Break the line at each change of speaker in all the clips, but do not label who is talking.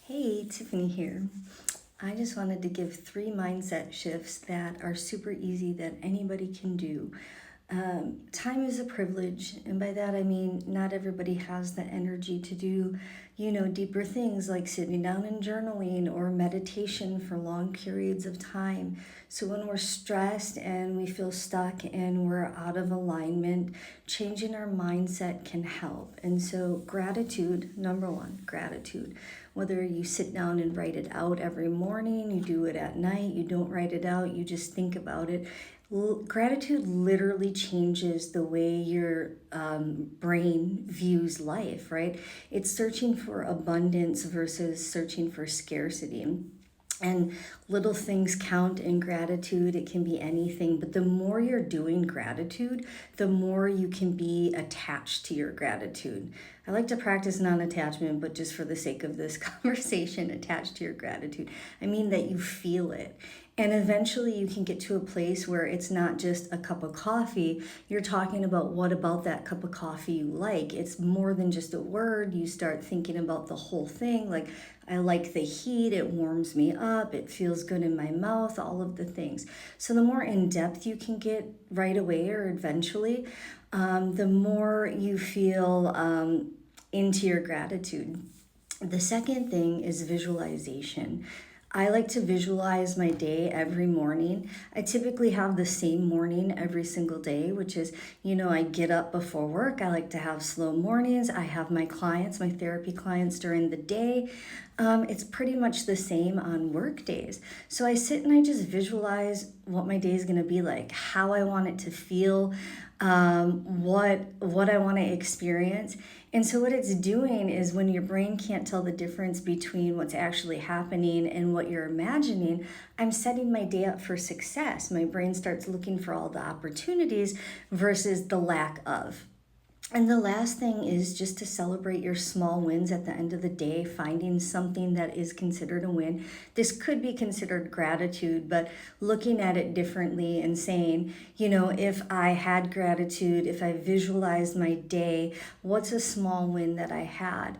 Hey, Tiffany here. I just wanted to give 3 mindset shifts that are super easy that anybody can do. Time is a privilege, and by that I mean not everybody has the energy to do, deeper things like sitting down and journaling or meditation for long periods of time. So when we're stressed and we feel stuck and we're out of alignment, changing our mindset can help. And so gratitude, number one, gratitude. Whether you sit down and write it out every morning, you do it at night, you don't write it out, you just think about it. Gratitude literally changes the way your brain views life, right? It's searching for abundance versus searching for scarcity. And little things count in gratitude. It can be anything, but the more you're doing gratitude, the more you can be attached to your gratitude. I like to practice non-attachment, but just for the sake of this conversation, attached to your gratitude. I mean that you feel it. And eventually you can get to a place where it's not just a cup of coffee. You're talking about what about that cup of coffee you like. It's more than just a word. You start thinking about the whole thing. Like, I like the heat, it warms me up, it feels good in my mouth, all of the things. So the more in depth you can get right away or eventually, the more you feel into your gratitude. The second thing is visualization. I like to visualize my day every morning. I typically have the same morning every single day, which is, I get up before work. I like to have slow mornings. I have my clients, my therapy clients during the day. It's pretty much the same on work days. So I sit and I just visualize what my day is going to be like, how I want it to feel, what I want to experience. And so what it's doing is when your brain can't tell the difference between what's actually happening and what you're imagining, I'm setting my day up for success. My brain starts looking for all the opportunities versus the lack of. And the last thing is just to celebrate your small wins at the end of the day, finding something that is considered a win. This could be considered gratitude, but looking at it differently and saying, if I had gratitude, if I visualized my day, what's a small win that I had?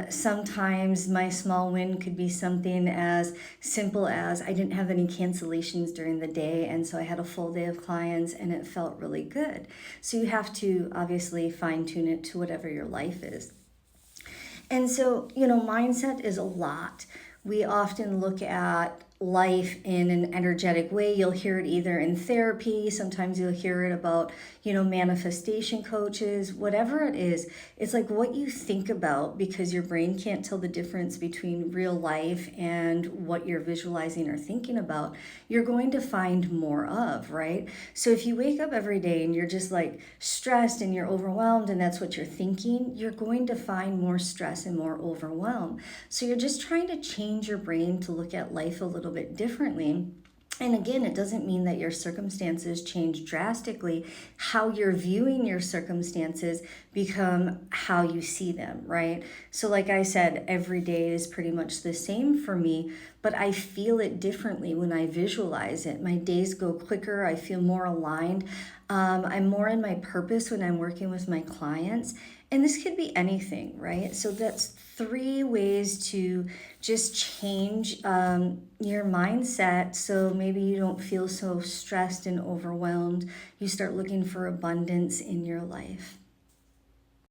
Sometimes my small win could be something as simple as I didn't have any cancellations during the day, and so I had a full day of clients and it felt really good. So you have to obviously fine tune it to whatever your life is. And so, mindset is a lot. We often look at life in an energetic way. You'll hear it either in therapy, sometimes you'll hear it about, manifestation coaches, whatever it is. It's like what you think about, because your brain can't tell the difference between real life and what you're visualizing or thinking about, you're going to find more of, right? So if you wake up every day and you're just like stressed and you're overwhelmed and that's what you're thinking, you're going to find more stress and more overwhelm. So you're just trying to change your brain to look at life a little bit differently. And again, it doesn't mean that your circumstances change drastically. How you're viewing your circumstances become how you see them, right? So like I said, every day is pretty much the same for me, but I feel it differently when I visualize it. My days go quicker. I feel more aligned. I'm more in my purpose when I'm working with my clients. And this could be anything, right? So that's 3 ways to just change your mindset so maybe you don't feel so stressed and overwhelmed. You start looking for abundance in your life.